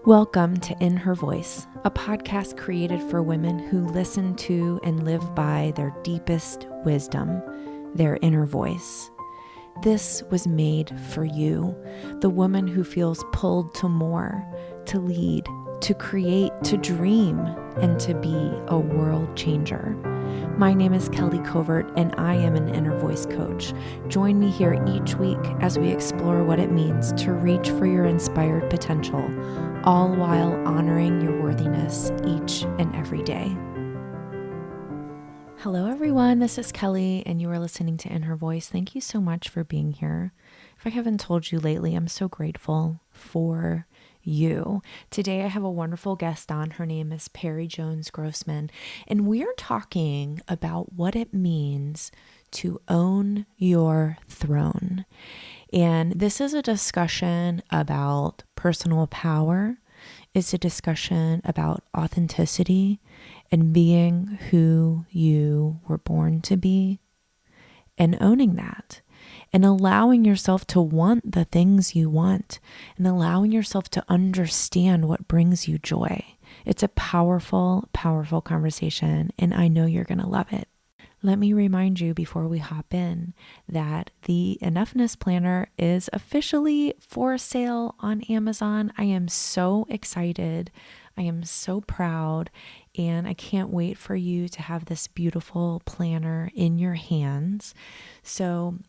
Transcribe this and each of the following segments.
Welcome to In Her Voice, a podcast created for women who listen to and live by their deepest wisdom, their inner voice. This was made for you, the woman who feels pulled to more, to lead, to create, to dream, and to be a world changer. My name is Kelly Covert, and I am an inner voice coach. Join me here each week as we explore what it means to reach for your inspired potential, all while honoring your worthiness each and every day. Hello, everyone. This is Kelly, and you are listening to In Her Voice. Thank you so much for being here. If I haven't told you lately, I'm so grateful for you. Today, I have a wonderful guest on. Her name is Pirie Jones Grossman, and we're talking about what it means to own your throne. And this is a discussion about personal power. It's a discussion about authenticity and being who you were born to be and owning that and allowing yourself to want the things you want and allowing yourself to understand what brings you joy. It's a powerful, powerful conversation, and I know you're going to love it. Let me remind you before we hop in that the Enoughness Planner is officially for sale on Amazon. I am so excited. I am so proud, and I can't wait for you to have this beautiful planner in your hands. So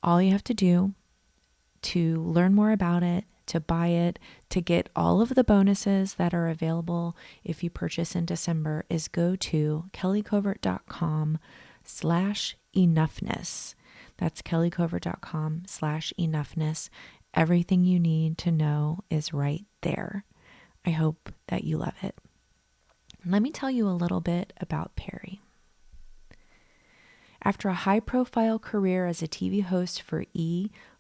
all you have to do to learn more about it, to buy it, to get all of the bonuses that are available if you purchase in December is go to kellycovert.com/enoughness. That's kellycovert.com/enoughness. Everything you need to know is right there. I hope that you love it. Let me tell you a little bit about Pirie. After a high-profile career as a TV host for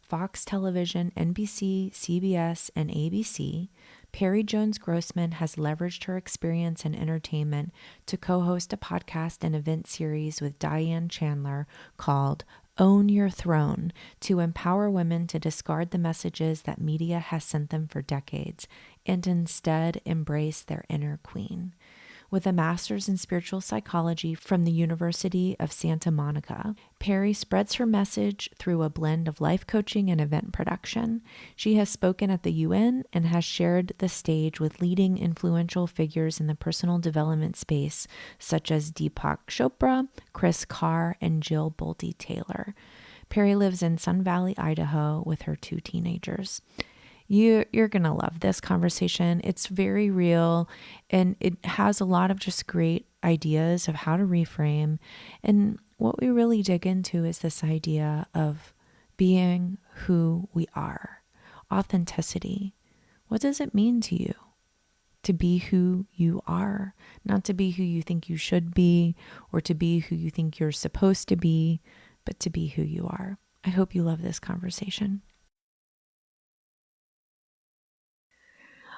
Fox Television, NBC, CBS, and ABC, Pirie Jones Grossman has leveraged her experience in entertainment to co-host a podcast and event series with Diane Chandler called Own Your Throne to empower women to discard the messages that media has sent them for decades and instead embrace their inner queen. With a master's in spiritual psychology from the University of Santa Monica, Pirie spreads her message through a blend of life coaching and event production. She has spoken at the UN and has shared the stage with leading influential figures in the personal development space, such as Deepak Chopra, Chris Carr, and Jill Bolte Taylor. Pirie lives in Sun Valley, Idaho, with her 2 teenagers. You're going to love this conversation. It's very real, and it has a lot of just great ideas of how to reframe. And what we really dig into is this idea of being who we are, authenticity. What does it mean to you to be who you are, not to be who you think you should be or to be who you think you're supposed to be, but to be who you are? I hope you love this conversation.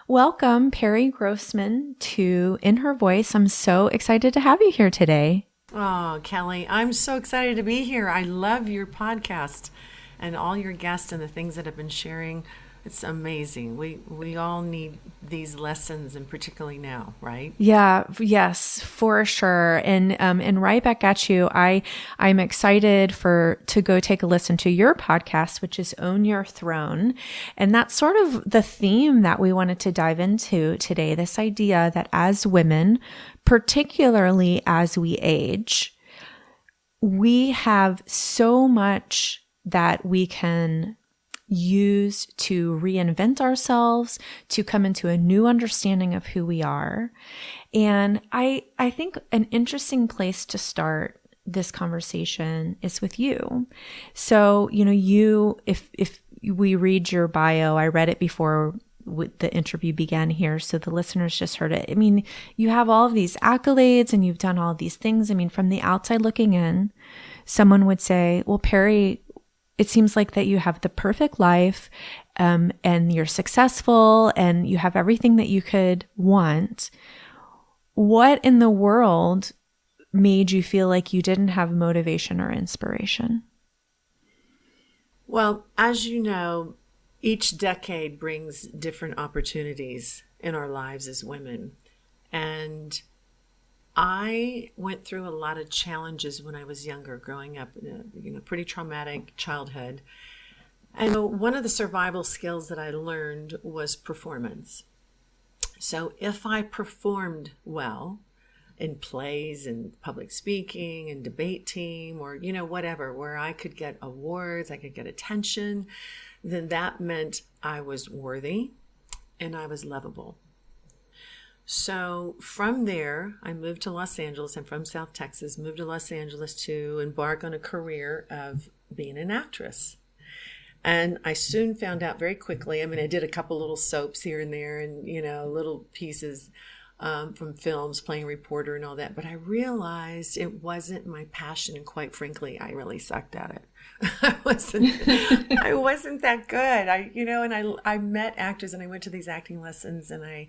Welcome, Pirie Grossman, to In Her Voice. I'm so excited to have you here today. Oh, Kelly, I'm so excited to be here. I love your podcast and all your guests and the things that have been sharing. It's amazing. We all need these lessons, and particularly now, right? Yeah, yes, for sure. And right back at you. I'm excited to go take a listen to your podcast, which is Own Your Throne. And that's sort of the theme that we wanted to dive into today. This idea that as women, particularly as we age, we have so much that we can use to reinvent ourselves, to come into a new understanding of who we are. And I think an interesting place to start this conversation is with you. So, if we read your bio, I read it before the interview began here, so the listeners just heard it. I mean, you have all of these accolades and you've done all of these things. I mean, from the outside looking in, someone would say, well, Pirie, it seems like that you have the perfect life, and you're successful and you have everything that you could want. What in the world made you feel like you didn't have motivation or inspiration? Well, as you know, each decade brings different opportunities in our lives as women. And I went through a lot of challenges when I was younger, growing up in a pretty traumatic childhood. And one of the survival skills that I learned was performance. So if I performed well in plays and public speaking and debate team or, whatever, where I could get awards, I could get attention, then that meant I was worthy and I was lovable. So from there, I moved to Los Angeles. I'm from South Texas, moved to Los Angeles to embark on a career of being an actress. And I soon found out very quickly, I did a couple little soaps here and there and, little pieces from films, playing reporter and all that. But I realized it wasn't my passion. And quite frankly, I really sucked at it. I wasn't that good. I met actors and I went to these acting lessons and I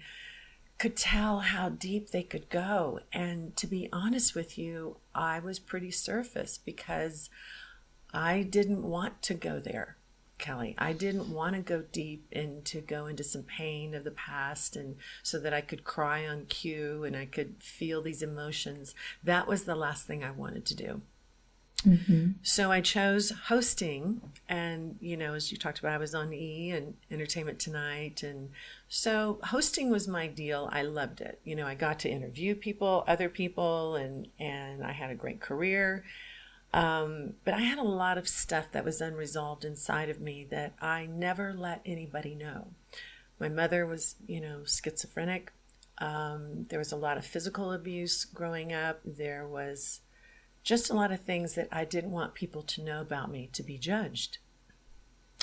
could tell how deep they could go. And to be honest with you, I was pretty surface because I didn't want to go there, Kelly. I didn't want to go deep and to go into some pain of the past and so that I could cry on cue and I could feel these emotions. That was the last thing I wanted to do. Mm-hmm. So I chose hosting and, as you talked about, I was on E! And Entertainment Tonight. And so hosting was my deal. I loved it. I got to interview other people, and I had a great career. But I had a lot of stuff that was unresolved inside of me that I never let anybody know. My mother was, schizophrenic. There was a lot of physical abuse growing up. There was just a lot of things that I didn't want people to know about me, to be judged.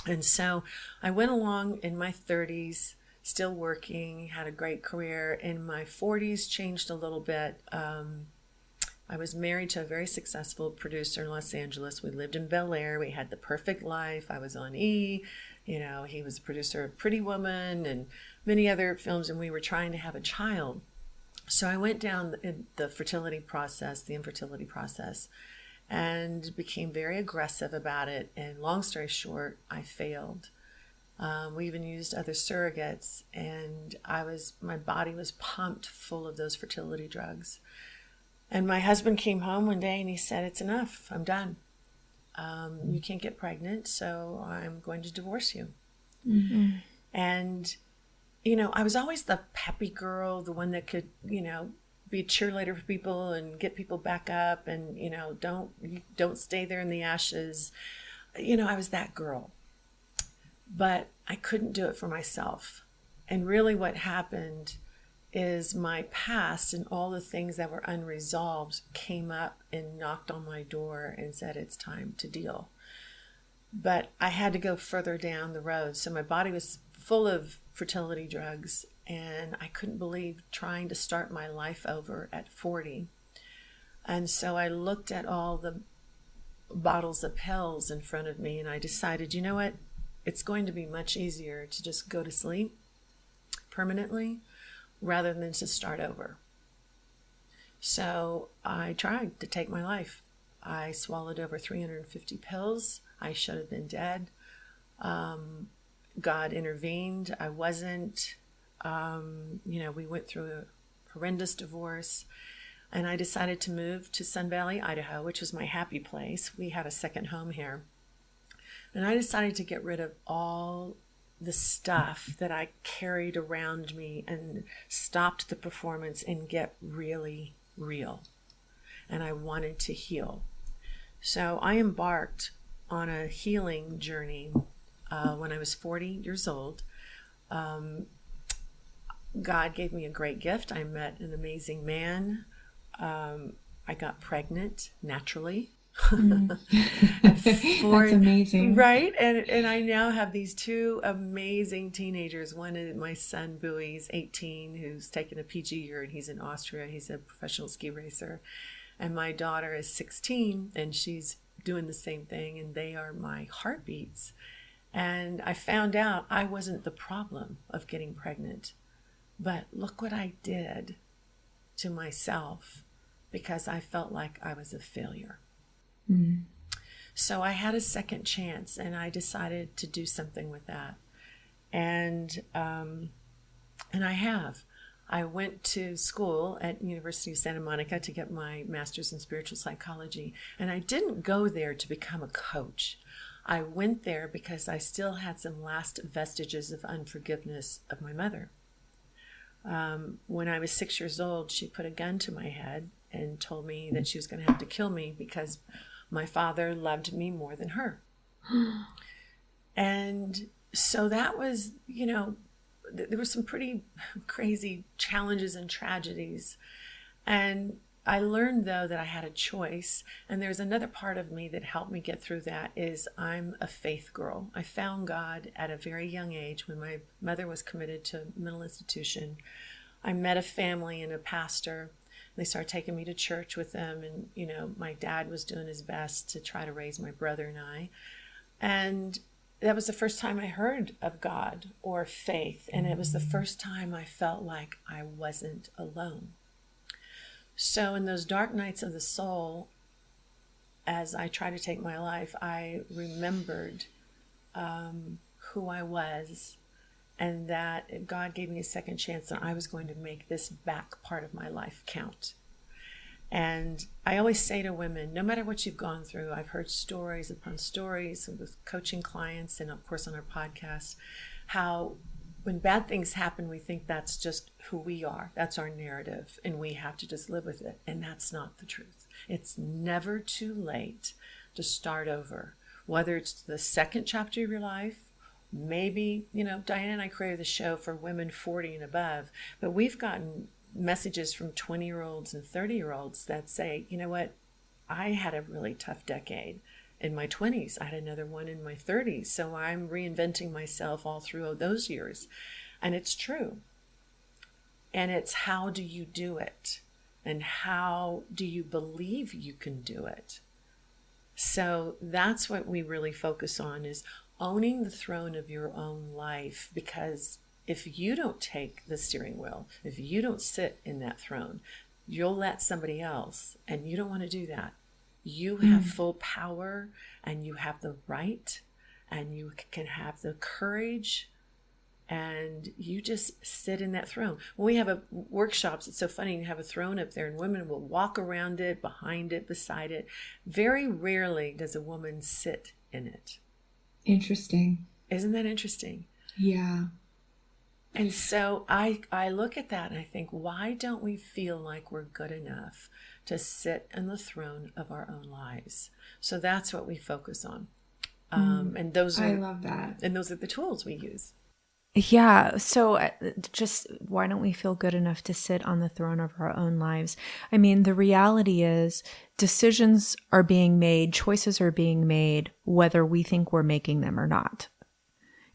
And so I went along in my 30s, still working, had a great career. In my 40s, changed a little bit. I was married to a very successful producer in Los Angeles. We lived in Bel Air. We had the perfect life. I was on E! He was a producer of Pretty Woman and many other films, and we were trying to have a child. So I went down the infertility process, and became very aggressive about it. And long story short, I failed. We even used other surrogates, and my body was pumped full of those fertility drugs. And my husband came home one day and he said, "It's enough. I'm done. You can't get pregnant, so I'm going to divorce you." Mm-hmm. And I was always the peppy girl, the one that could, be a cheerleader for people and get people back up and, don't stay there in the ashes. I was that girl. But I couldn't do it for myself. And really what happened is my past and all the things that were unresolved came up and knocked on my door and said, "It's time to deal." But I had to go further down the road. So my body was full of fertility drugs, and I couldn't believe trying to start my life over at 40. And so I looked at all the bottles of pills in front of me, and I decided, you know what? It's going to be much easier to just go to sleep permanently rather than to start over. So I tried to take my life. I swallowed over 350 pills. I should have been dead. God intervened. I wasn't, we went through a horrendous divorce, and I decided to move to Sun Valley, Idaho, which was my happy place. We had a second home here. And I decided to get rid of all the stuff that I carried around me and stopped the performance and get really real. And I wanted to heal. So I embarked on a healing journey when I was 40 years old. God gave me a great gift. I met an amazing man. I got pregnant naturally. That's amazing. Right? And I now have these two amazing teenagers. One is my son, Bowie, he's 18, who's taken a PG year, and he's in Austria. He's a professional ski racer. And my daughter is 16, and she's doing the same thing, and they are my heartbeats. And I found out I wasn't the problem of getting pregnant. But look what I did to myself because I felt like I was a failure. Mm. So I had a second chance, and I decided to do something with that. And I have. I went to school at University of Santa Monica to get my master's in spiritual psychology, and I didn't go there to become a coach. I went there because I still had some last vestiges of unforgiveness of my mother. When I was 6 years old, she put a gun to my head and told me that she was going to have to kill me because my father loved me more than her. And so that was, there were some pretty crazy challenges and tragedies. And I learned, though, that I had a choice. And there's another part of me that helped me get through that is I'm a faith girl. I found God at a very young age when my mother was committed to a mental institution. I met a family and a pastor. They started taking me to church with them. And, my dad was doing his best to try to raise my brother and I. And that was the first time I heard of God or faith. And it was the first time I felt like I wasn't alone. So in those dark nights of the soul, as I tried to take my life, I remembered who I was, and that God gave me a second chance, and I was going to make this back part of my life count. And I always say to women, no matter what you've gone through, I've heard stories upon stories with coaching clients and of course on our podcast, how when bad things happen, we think that's just who we are. That's our narrative, and we have to just live with it. And that's not the truth. It's never too late to start over, whether it's the second chapter of your life. Maybe, Diane and I created the show for women 40 and above, but we've gotten messages from 20-year-olds and 30-year-olds that say, you know what, I had a really tough decade in my 20s. I had another one in my 30s. So I'm reinventing myself all through those years. And it's true. And it's how do you do it? And how do you believe you can do it? So that's what we really focus on, is owning the throne of your own life. Because if you don't take the steering wheel, if you don't sit in that throne, you'll let somebody else, and you don't want to do that. You have full power, and you have the right, and you can have the courage, and you just sit in that throne. When we have workshops, it's so funny, you have a throne up there, and women will walk around it, behind it, beside it. Very rarely does a woman sit in it. Interesting. Isn't that interesting? Yeah. And so I look at that and I think, why don't we feel like we're good enough to sit on the throne of our own lives? So that's what we focus on. And those are, I love that. And those are the tools we use. Yeah. So just why don't we feel good enough to sit on the throne of our own lives? I mean, the reality is decisions are being made, choices are being made, whether we think we're making them or not.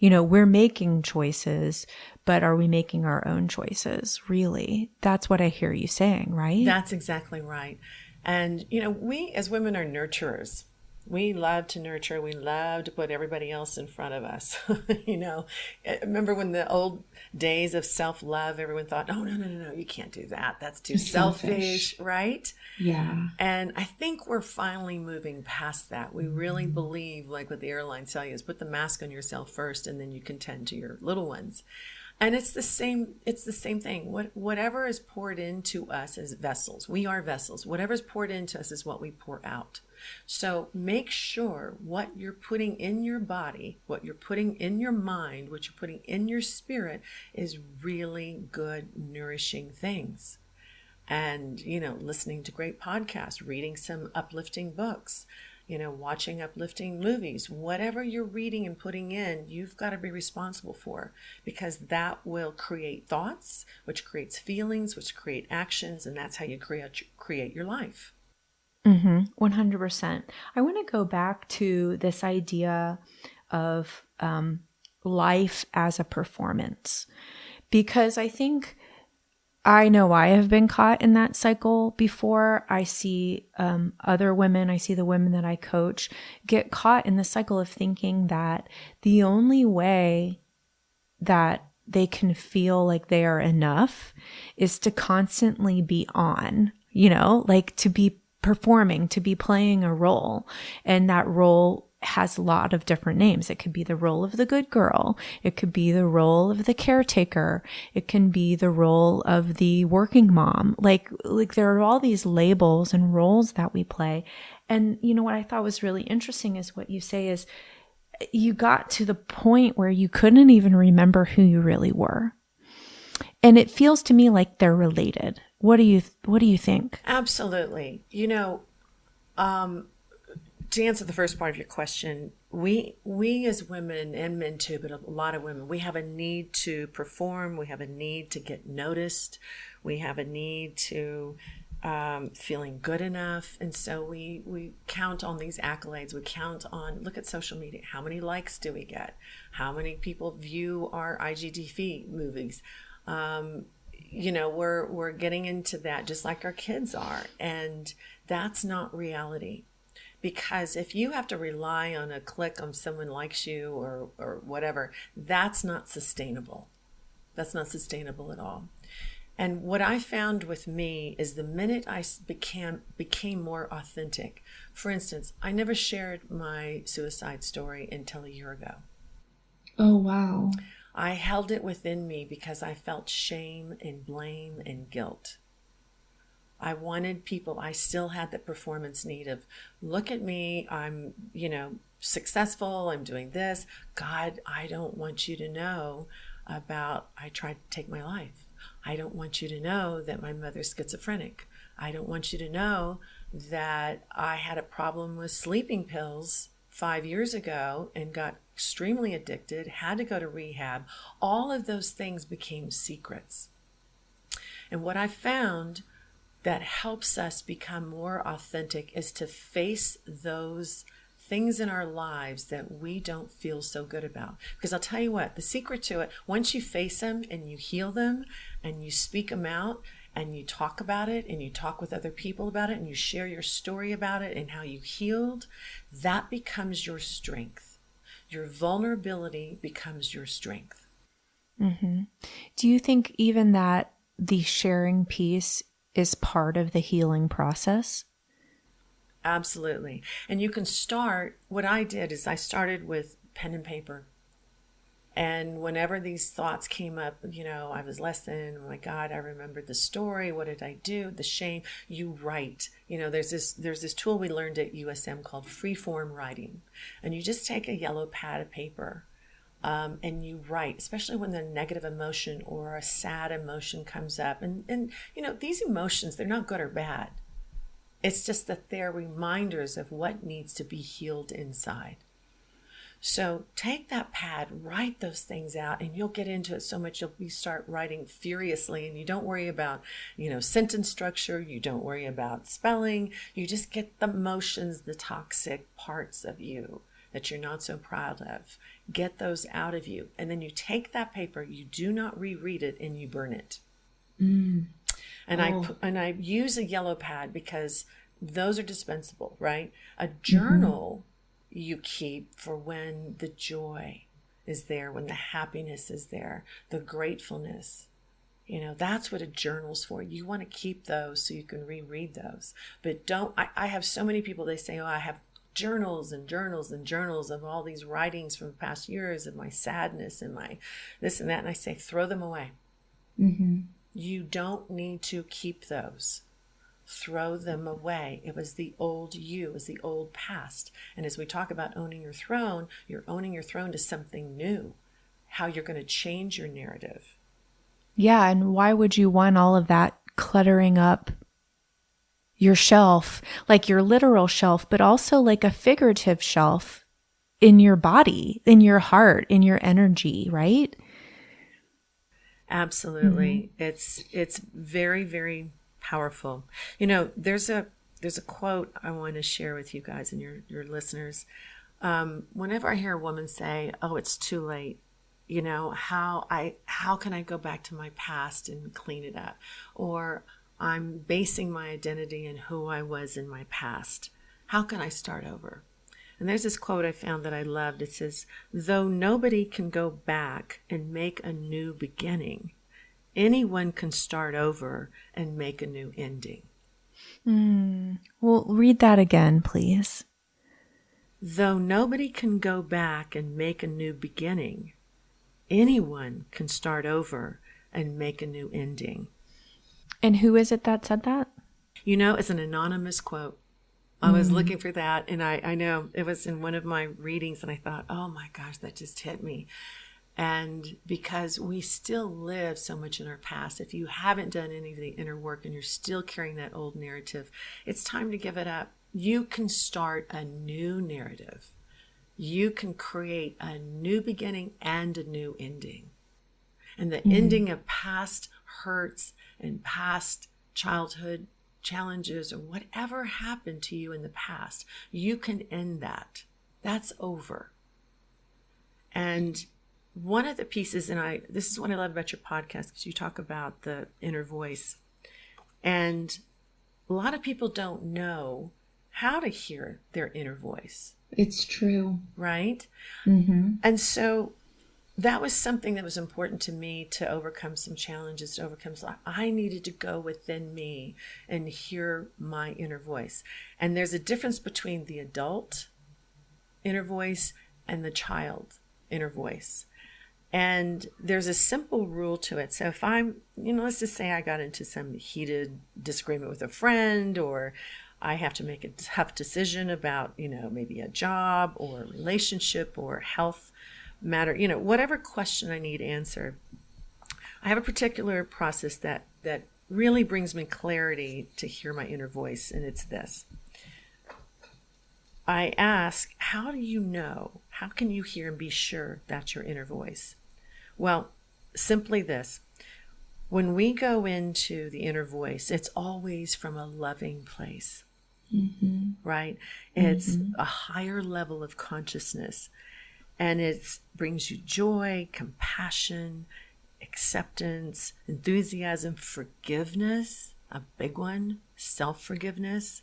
We're making choices, but are we making our own choices? Really? That's what I hear you saying, right? That's exactly right. And, we as women are nurturers. We love to nurture. We love to put everybody else in front of us. Remember when the old days of self-love, everyone thought, oh, no, you can't do that. That's too selfish, right? Yeah. And I think we're finally moving past that. We really believe, like what the airlines tell you, is put the mask on yourself first, and then you can tend to your little ones. And it's the same thing. Whatever is poured into us as vessels, we are vessels. Whatever is poured into us is what we pour out. So make sure what you're putting in your body, what you're putting in your mind, what you're putting in your spirit is really good, nourishing things. And, listening to great podcasts, reading some uplifting books, watching uplifting movies, whatever you're reading and putting in, you've got to be responsible for, because that will create thoughts, which creates feelings, which create actions, and that's how you create your life. 100%. I want to go back to this idea of life as a performance, because I know I have been caught in that cycle before. I see other women, I see the women that I coach get caught in the cycle of thinking that the only way that they can feel like they are enough is to constantly be on, like to be performing, to be playing a role. And that role has a lot of different names. It could be the role of the good girl. It could be the role of the caretaker. It can be the role of the working mom. Like there are all these labels and roles that we play. And what I thought was really interesting is what you say is you got to the point where you couldn't even remember who you really were. And it feels to me like they're related. What do you think? Absolutely. To answer the first part of your question, we as women and men too, but a lot of women, we have a need to perform. We have a need to get noticed. We have a need to feeling good enough. And so we count on these accolades. We count on, look at social media. How many likes do we get? How many people view our IGTV movies? We're getting into that just like our kids are. And that's not reality. Because if you have to rely on a click on someone likes you or whatever, that's not sustainable. That's not sustainable at all. And what I found with me is the minute I became more authentic. For instance, I never shared my suicide story until a year ago. Oh, wow. I held it within me because I felt shame and blame and guilt. I wanted people, I still had the performance need of, look at me, I'm, successful, I'm doing this. God, I don't want you to know about, I tried to take my life. I don't want you to know that my mother's schizophrenic. I don't want you to know that I had a problem with sleeping pills 5 years ago and got extremely addicted, had to go to rehab. All of those things became secrets. And what I found that helps us become more authentic is to face those things in our lives that we don't feel so good about. Because I'll tell you what, the secret to it, once you face them and you heal them and you speak them out and you talk about it and you talk with other people about it and you share your story about it and how you healed, that becomes your strength. Your vulnerability becomes your strength. Mm-hmm. Do you think even that the sharing piece is part of the healing process? Absolutely. And you can start, what I did is I started with pen and paper. And whenever these thoughts came up, I was less than, oh my God, I remembered the story. What did I do? The shame. You write. There's this tool we learned at USM called freeform writing. And you just take a yellow pad of paper and you write, especially when the negative emotion or a sad emotion comes up. And these emotions, they're not good or bad. It's just that they're reminders of what needs to be healed inside. So take that pad, write those things out, and you'll get into it so much you'll start writing furiously, and you don't worry about, sentence structure, you don't worry about spelling, you just get the emotions, the toxic parts of you that you're not so proud of. Get those out of you. And then you take that paper, you do not reread it, and you burn it. Mm. And I use a yellow pad because those are dispensable, right? A journal you keep for when the joy is there, when the happiness is there, the gratefulness. That's what a journal's for. You want to keep those so you can reread those. But I have so many people, they say, oh, I have journals and journals and journals of all these writings from past years of my sadness and my this and that. And I say, throw them away. Mm-hmm. You don't need to keep those. Throw them away. It was the old you, it was the old past. And as we talk about owning your throne, you're owning your throne to something new, how you're going to change your narrative. Yeah, and why would you want all of that cluttering up your shelf, like your literal shelf, but also like a figurative shelf in your body, in your heart, in your energy, right? Absolutely. It's very, very powerful. There's a quote I want to share with you guys and your listeners. Whenever I hear a woman say, oh, it's too late, how can I go back to my past and clean it up? Or I'm basing my identity in who I was in my past. How can I start over? And there's this quote I found that I loved. It says, though nobody can go back and make a new beginning, anyone can start over and make a new ending. Well, read that again, please. Though nobody can go back and make a new beginning, anyone can start over and make a new ending. And who is it that said that? You know, it's an anonymous quote. I was looking for that, and I know it was in one of my readings, and I thought, oh my gosh, that just hit me. And because we still live so much in our past, if you haven't done any of the inner work and you're still carrying that old narrative, it's time to give it up. You can start a new narrative. You can create a new beginning and a new ending. And the ending of past hurts and past childhood challenges or whatever happened to you in the past, you can end that. That's over. And one of the pieces, and this is what I love about your podcast, because you talk about the inner voice. And a lot of people don't know how to hear their inner voice. It's true. Right? Mm-hmm. And so that was something that was important to me to overcome some challenges, to overcome. I needed to go within me and hear my inner voice. And there's a difference between the adult inner voice and the child inner voice. And there's a simple rule to it. So if I'm, let's just say I got into some heated disagreement with a friend, or I have to make a tough decision about, maybe a job or a relationship or health matter, whatever question I need answered. I have a particular process that really brings me clarity to hear my inner voice, and it's this. I ask, how do you know? How can you hear and be sure that's your inner voice? Well, simply this. When we go into the inner voice, it's always from a loving place, right? It's a higher level of consciousness. And it brings you joy, compassion, acceptance, enthusiasm, forgiveness, a big one, self-forgiveness,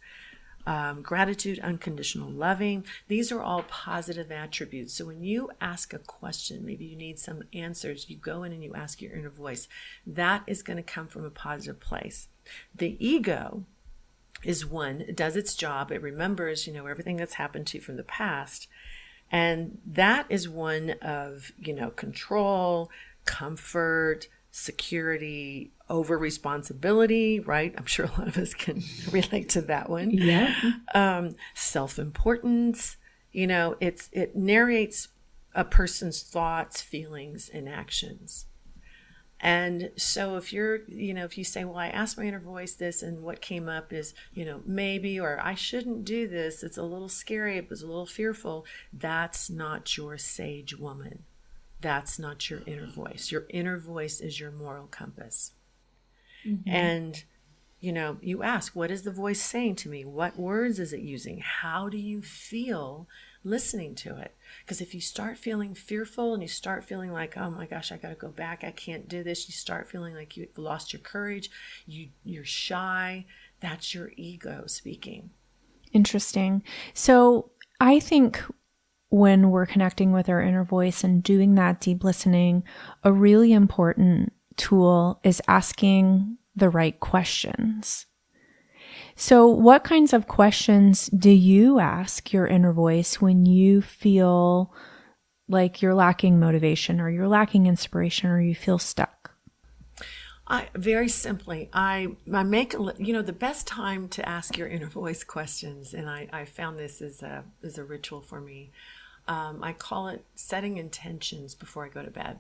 gratitude, unconditional loving. These are all positive attributes. So when you ask a question, maybe you need some answers, you go in and you ask your inner voice. That is going to come from a positive place. The ego is one, it does its job. It remembers, everything that's happened to you from the past. And that is one of, control, comfort, security, over responsibility, right? I'm sure a lot of us can relate to that one. Yeah. Self-importance, it narrates a person's thoughts, feelings, and actions. And so if if you say, well, I asked my inner voice this, and what came up is, maybe, or I shouldn't do this. It's a little scary. It was a little fearful. That's not your sage woman. That's not your inner voice. Your inner voice is your moral compass. And, you ask, what is the voice saying to me? What words is it using? How do you feel listening to it? Because if you start feeling fearful and you start feeling like, oh my gosh, I got to go back, I can't do this, you start feeling like you've lost your courage, you're shy, that's your ego speaking. Interesting. So I think when we're connecting with our inner voice and doing that deep listening, a really important tool is asking the right questions. So what kinds of questions do you ask your inner voice when you feel like you're lacking motivation or you're lacking inspiration or you feel stuck? Very simply, I make the best time to ask your inner voice questions, and I found this is a ritual for me. I call it setting intentions before I go to bed.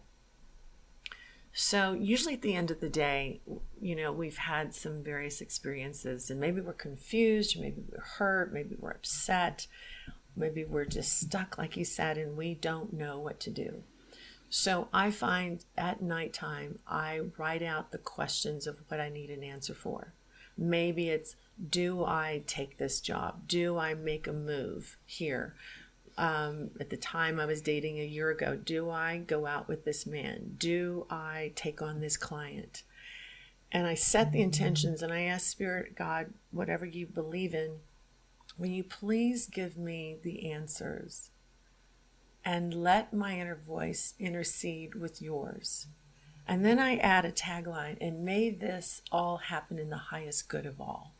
So usually at the end of the day, we've had some various experiences, and maybe we're confused, or maybe we're hurt, maybe we're upset, maybe we're just stuck, like you said, and we don't know what to do. So I find at nighttime, I write out the questions of what I need an answer for. Maybe it's, do I take this job? Do I make a move here? At the time I was dating a year ago, do I go out with this man? Do I take on this client? And I set the intentions, and I ask Spirit, God, whatever you believe in, will you please give me the answers and let my inner voice intercede with yours. And then I add a tagline, and may this all happen in the highest good of all.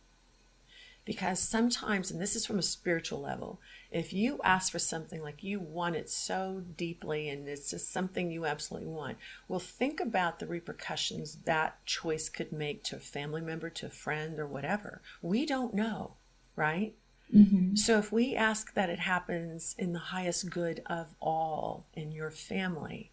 Because sometimes, and this is from a spiritual level, if you ask for something like you want it so deeply and it's just something you absolutely want, well, think about the repercussions that choice could make to a family member, to a friend, or whatever. We don't know, right? So if we ask that it happens in the highest good of all in your family,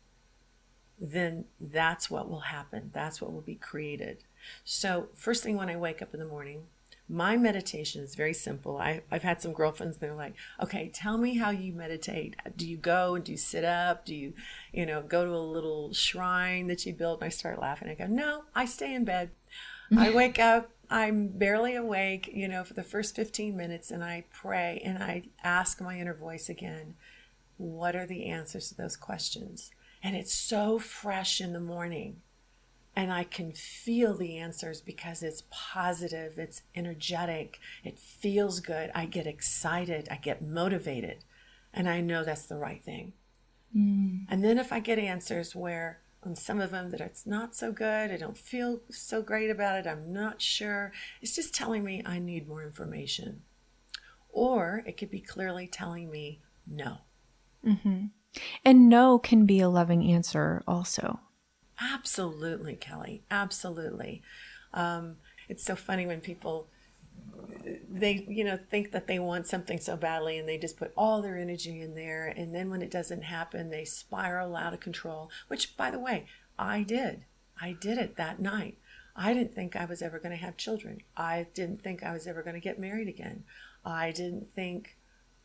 then that's what will happen. That's what will be created. So first thing when I wake up in the morning, my meditation is very simple. I've had some girlfriends, they're like, okay, tell me how you meditate. Do you go and do you sit up? Do you, go to a little shrine that you build? And I start laughing. I go, no, I stay in bed. I wake up, I'm barely awake, for the first 15 minutes, and I pray and I ask my inner voice again, what are the answers to those questions? And it's so fresh in the morning. And I can feel the answers because it's positive, it's energetic, it feels good. I get excited, I get motivated, and I know that's the right thing. And then if I get answers where on some of them that it's not so good, I don't feel so great about it, I'm not sure, it's just telling me I need more information. Or it could be clearly telling me no. And no can be a loving answer also. Absolutely, Kelly. Absolutely. It's so funny when people, they, think that they want something so badly and they just put all their energy in there. And then when it doesn't happen, they spiral out of control, which, by the way, I did. I did it that night. I didn't think I was ever going to have children. I didn't think I was ever going to get married again. I didn't think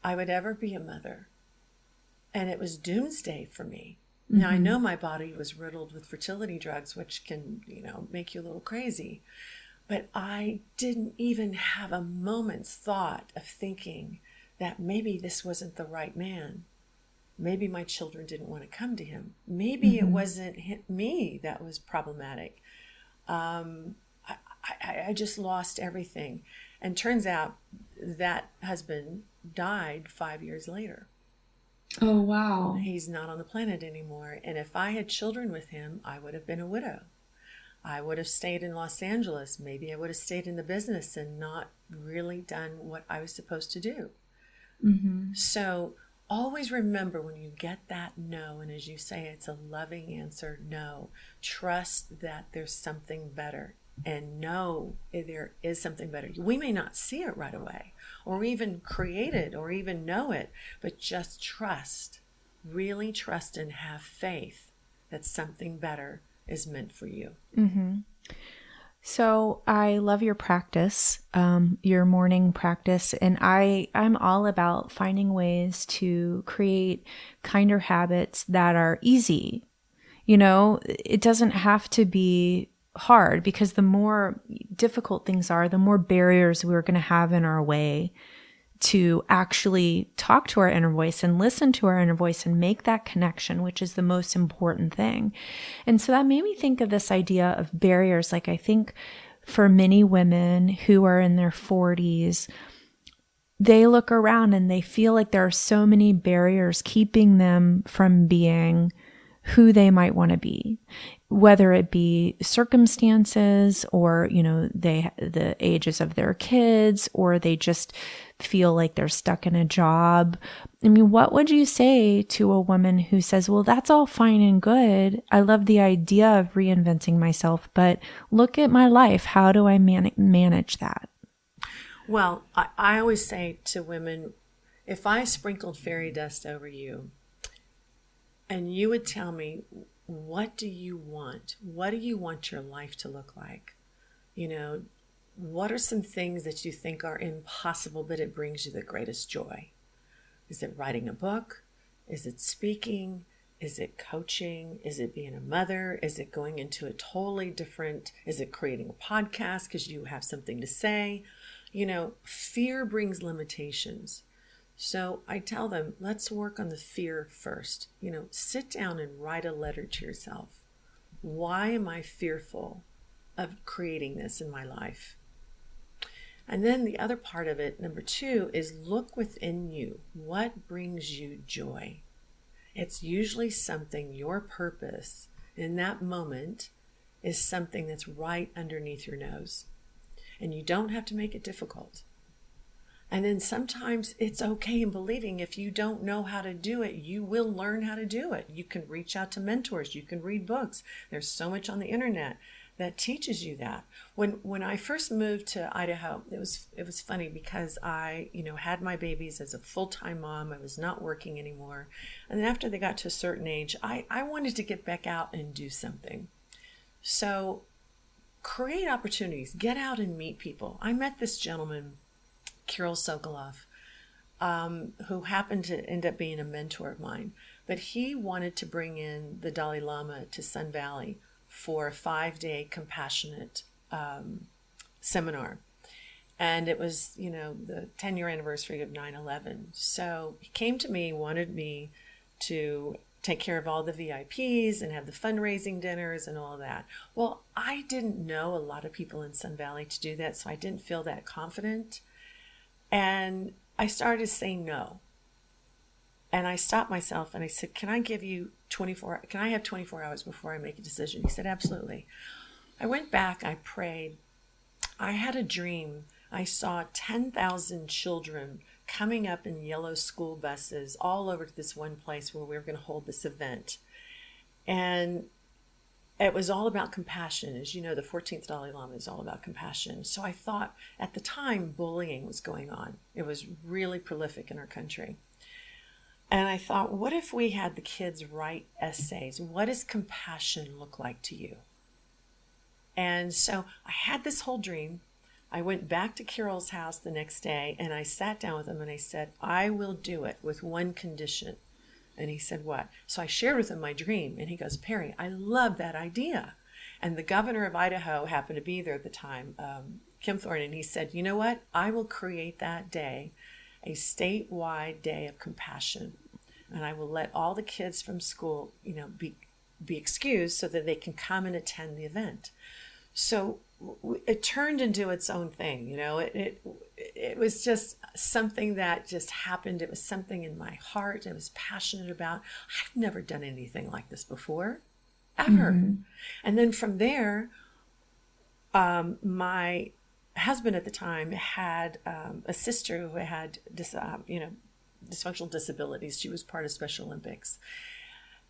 I would ever be a mother. And it was doomsday for me. Now, I know my body was riddled with fertility drugs, which can, make you a little crazy. But I didn't even have a moment's thought of thinking that maybe this wasn't the right man. Maybe my children didn't want to come to him. Maybe it wasn't me that was problematic. I just lost everything. And turns out that husband died 5 years later. Oh, wow. He's not on the planet anymore. And if I had children with him, I would have been a widow. I would have stayed in Los Angeles. Maybe I would have stayed in the business and not really done what I was supposed to do. So always remember when you get that no, and as you say, it's a loving answer, no. Trust that there's something better. And know there is something better. We may not see it right away, or even create it, or even know it, but just trust, really trust and have faith that something better is meant for you. So I love your practice, your morning practice, and I'm all about finding ways to create kinder habits that are easy. It doesn't have to be hard, because the more difficult things are, the more barriers we're going to have in our way to actually talk to our inner voice and listen to our inner voice and make that connection, which is the most important thing. And so that made me think of this idea of barriers. Like, I think for many women who are in their 40s, they look around and they feel like there are so many barriers keeping them from being who they might want to be, whether it be circumstances or, the ages of their kids, or they just feel like they're stuck in a job. I mean, what would you say to a woman who says, well, that's all fine and good. I love the idea of reinventing myself, but look at my life. How do I manage that? Well, I always say to women, if I sprinkled fairy dust over you, and you would tell me, what do you want? What do you want your life to look like? What are some things that you think are impossible, but it brings you the greatest joy? Is it writing a book? Is it speaking? Is it coaching? Is it being a mother? Is it going into a totally different, is it creating a podcast because you have something to say? Fear brings limitations. So I tell them, let's work on the fear first. Sit down and write a letter to yourself. Why am I fearful of creating this in my life? And then the other part of it, number 2, is look within you. What brings you joy? It's usually something, your purpose in that moment is something that's right underneath your nose. And you don't have to make it difficult. And then sometimes it's okay in believing if you don't know how to do it, you will learn how to do it. You can reach out to mentors. You can read books. There's so much on the internet that teaches you that. When I first moved to Idaho, it was funny because I, had my babies as a full-time mom. I was not working anymore. And then after they got to a certain age, I wanted to get back out and do something. So create opportunities. Get out and meet people. I met this gentleman, Kirill Sokolov, who happened to end up being a mentor of mine. But he wanted to bring in the Dalai Lama to Sun Valley for a 5-day compassionate seminar. And it was, the 10-year anniversary of 9/11. So he came to me, wanted me to take care of all the VIPs and have the fundraising dinners and all of that. Well, I didn't know a lot of people in Sun Valley to do that, so I didn't feel that confident. And I started saying no. And I stopped myself and I said, can I have 24 hours before I make a decision? He said, absolutely. I went back, I prayed. I had a dream. I saw 10,000 children coming up in yellow school buses all over to this one place where we were going to hold this event. And it was all about compassion. As you know, the 14th Dalai Lama is all about compassion. So I thought at the time bullying was going on. It was really prolific in our country. And I thought, what if we had the kids write essays? What does compassion look like to you? And so I had this whole dream. I went back to Carol's house the next day and I sat down with him and I said, I will do it with one condition. And he said, what? So I shared with him my dream and he goes, Pirie, I love that idea. And the governor of Idaho happened to be there at the time, Kim Thorne, and he said, you know what? I will create that day, a statewide day of compassion. And I will let all the kids from school, be excused so that they can come and attend the event. So it turned into its own thing. It was just something that just happened. It was something in my heart I was passionate about. I've never done anything like this before, ever. Mm-hmm. And then from there, my husband at the time had a sister who had dysfunctional disabilities. She was part of Special Olympics.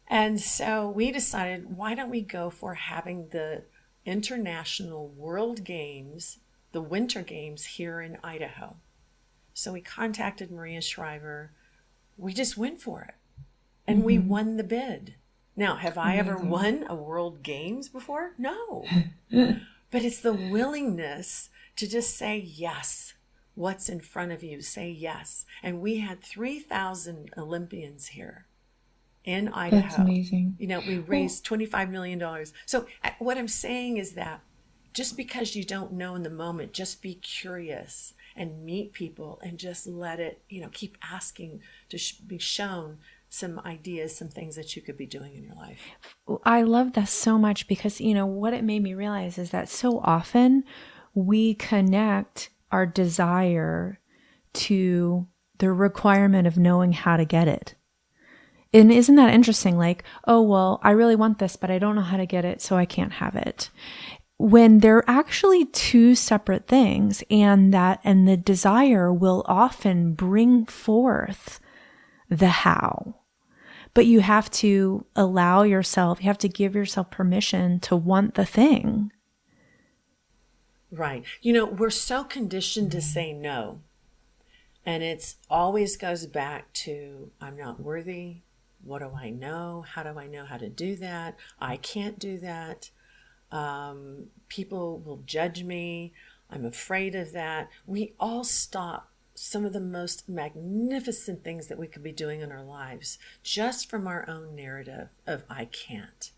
And so we decided, why don't we go for having the International World Games, the Winter Games here in Idaho. So we contacted Maria Shriver. We just went for it. And we won the bid. Now, have I ever won a World Games before? No. But it's the willingness to just say yes. What's in front of you, say yes. And we had 3,000 Olympians here in Idaho. That's amazing. We raised $25 million. So what I'm saying is that just because you don't know in the moment, just be curious and meet people and just let it, keep asking to be shown some ideas, some things that you could be doing in your life. I love that so much because, what it made me realize is that so often we connect our desire to the requirement of knowing how to get it. And isn't that interesting? Like, oh, well, I really want this, but I don't know how to get it, so I can't have it. When they're actually two separate things, and the desire will often bring forth the how. But you have to allow yourself, you have to give yourself permission to want the thing. Right. We're so conditioned to say no. And it's always goes back to, I'm not worthy. What do I know? How do I know how to do that? I can't do that. People will judge me. I'm afraid of that. We all stop some of the most magnificent things that we could be doing in our lives just from our own narrative of I can't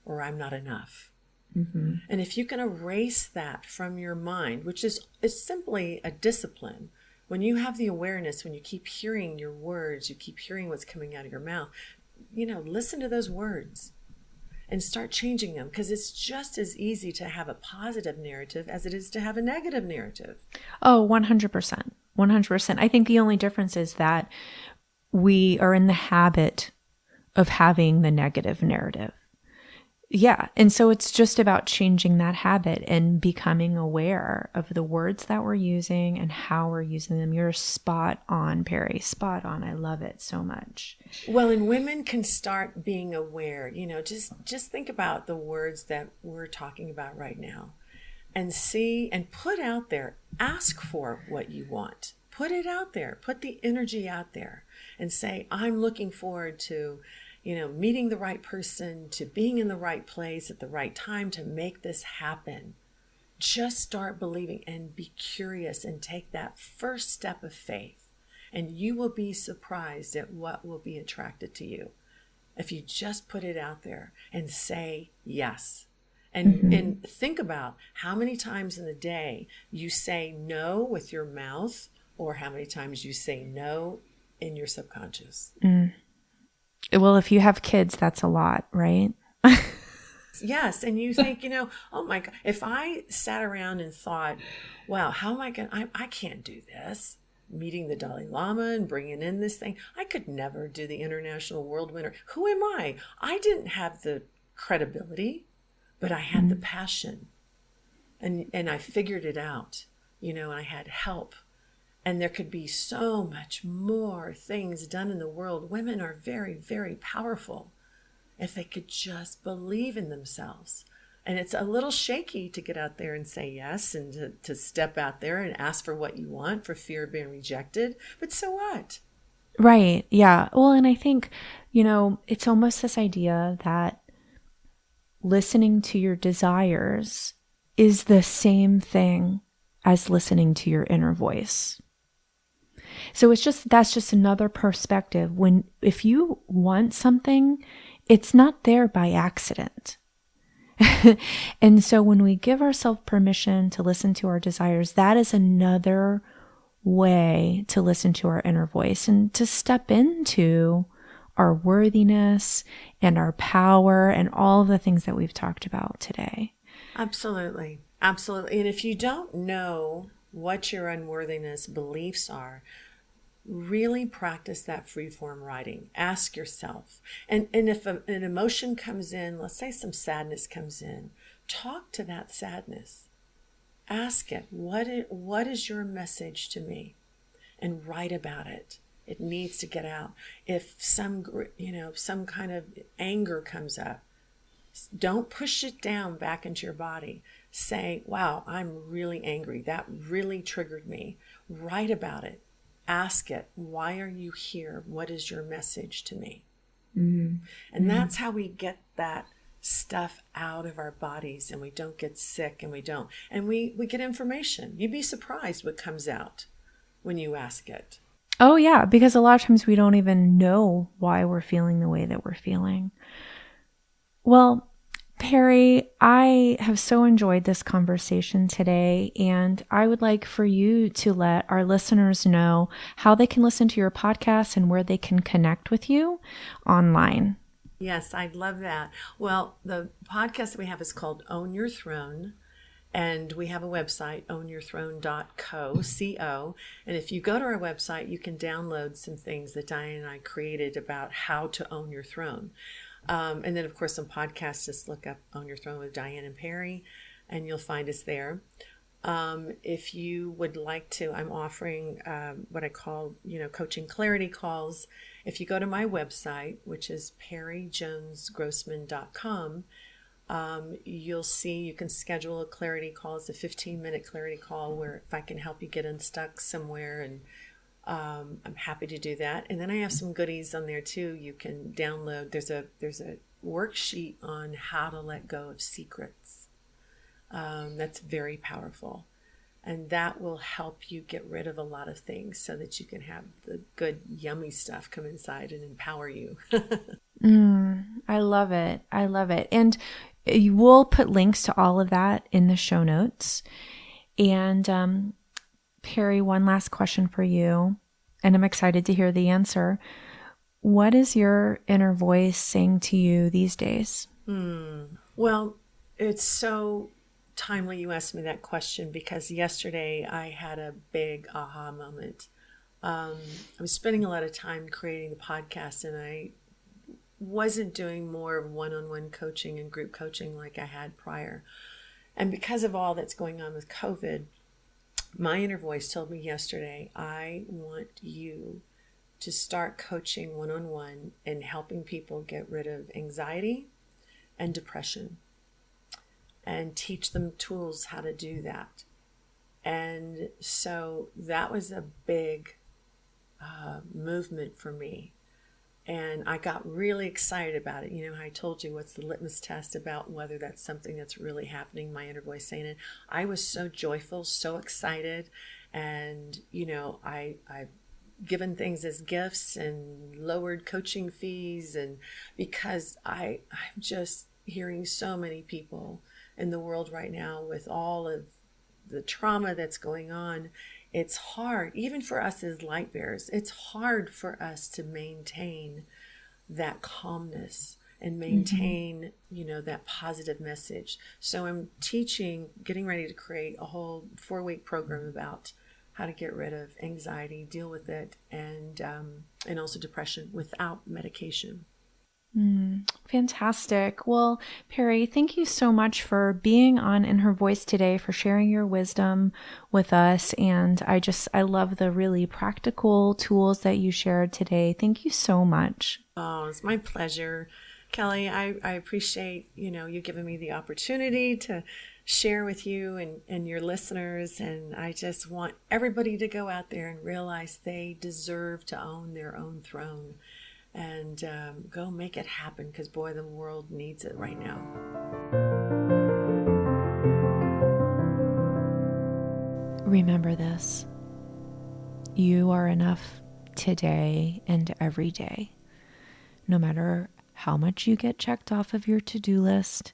or I'm not enough. Mm-hmm. And if you can erase that from your mind, which is simply a discipline, when you have the awareness, when you keep hearing your words, you keep hearing what's coming out of your mouth, listen to those words and start changing them, because it's just as easy to have a positive narrative as it is to have a negative narrative. Oh, 100%. 100%. I think the only difference is that we are in the habit of having the negative narrative. Yeah. And so it's just about changing that habit and becoming aware of the words that we're using and how we're using them. You're spot on, Perry. Spot on. I love it so much. Well, and women can start being aware, just think about the words that we're talking about right now and see and put out there, ask for what you want. Put it out there, put the energy out there and say, I'm looking forward to meeting the right person, to being in the right place at the right time to make this happen. Just start believing and be curious and take that first step of faith. And you will be surprised at what will be attracted to you if you just put it out there and say yes. And think about how many times in the day you say no with your mouth or how many times you say no in your subconscious. Well, if you have kids, that's a lot, right? Yes. And you think, oh my God, if I sat around and thought, wow, how am I going to, I can't do this. Meeting the Dalai Lama and bringing in this thing. I could never do the International World Winner. Who am I? I didn't have the credibility, but I had the passion. And I figured it out, and I had help. And there could be so much more things done in the world. Women are very, very powerful if they could just believe in themselves. And it's a little shaky to get out there and say yes and to step out there and ask for what you want for fear of being rejected. But so what? Right. Yeah. Well, and I think, it's almost this idea that listening to your desires is the same thing as listening to your inner voice. So that's just another perspective. If you want something, it's not there by accident. And so when we give ourselves permission to listen to our desires, that is another way to listen to our inner voice and to step into our worthiness and our power and all of the things that we've talked about today. Absolutely. Absolutely. And if you don't know what your unworthiness beliefs are, really practice that free-form writing. Ask yourself. And if an emotion comes in, let's say some sadness comes in, talk to that sadness. Ask it, what is your message to me? And write about it. It needs to get out. If some kind of anger comes up, don't push it down back into your body. Say, wow, I'm really angry. That really triggered me. Write about it. Ask it, why are you here? What is your message to me? And that's how we get that stuff out of our bodies and we don't get sick and we get information. You'd be surprised what comes out when you ask it. Oh yeah, because a lot of times we don't even know why we're feeling the way that we're feeling. Well, Perry, I have so enjoyed this conversation today, and I would like for you to let our listeners know how they can listen to your podcast and where they can connect with you online. Yes, I'd love that. Well, the podcast that we have is called Own Your Throne, and we have a website, ownyourthrone.co. And if you go to our website, you can download some things that Diane and I created about how to own your throne. And then, of course, some podcasts, just look up Own Your Throne with Diane and Perry, and you'll find us there. If you would like to, I'm offering what I call, coaching clarity calls. If you go to my website, which is PirieJonesGrossman.com, you'll see you can schedule a clarity call. It's a 15-minute clarity call where if I can help you get unstuck somewhere, and I'm happy to do that. And then I have some goodies on there too. You can download. There's a worksheet on how to let go of secrets. That's very powerful. And that will help you get rid of a lot of things so that you can have the good, yummy stuff come inside and empower you. I love it. I love it. And we'll put links to all of that in the show notes. And Perry, one last question for you, and I'm excited to hear the answer. What is your inner voice saying to you these days? Well, it's so timely you asked me that question because yesterday I had a big aha moment. I was spending a lot of time creating the podcast, and I wasn't doing more of one-on-one coaching and group coaching like I had prior. And because of all that's going on with COVID, my inner voice told me yesterday, I want you to start coaching one-on-one and helping people get rid of anxiety and depression and teach them tools how to do that. And so that was a big movement for me. And I got really excited about it. You know, I told you what's the litmus test about whether that's something that's really happening, my inner voice saying it. I was so joyful, so excited. And, you know, I've given things as gifts and lowered coaching fees. And because I'm just hearing so many people in the world right now with all of the trauma that's going on, it's hard, even for us as light bearers, it's hard for us to maintain that calmness and maintain, you know, that positive message. So I'm getting ready to create a whole 4-week program about how to get rid of anxiety, deal with it, and also depression without medication. Fantastic. Well, Pirie, thank you so much for being on In Her Voice today, for sharing your wisdom with us. And I love the really practical tools that you shared today. Thank you so much. Oh, it's my pleasure, Kelly. I appreciate, you giving me the opportunity to share with you and your listeners. And I just want everybody to go out there and realize they deserve to own their own throne. And go make it happen, because boy, the world needs it right now. Remember this: you are enough today and every day. No matter how much you get checked off of your to-do list,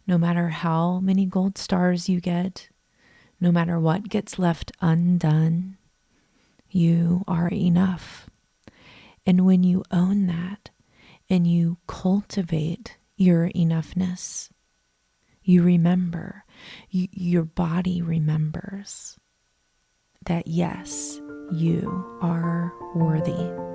no matter how many gold stars you get, no matter what gets left undone, you are enough. And when you own that and you cultivate your enoughness, you remember, your body remembers that yes, you are worthy.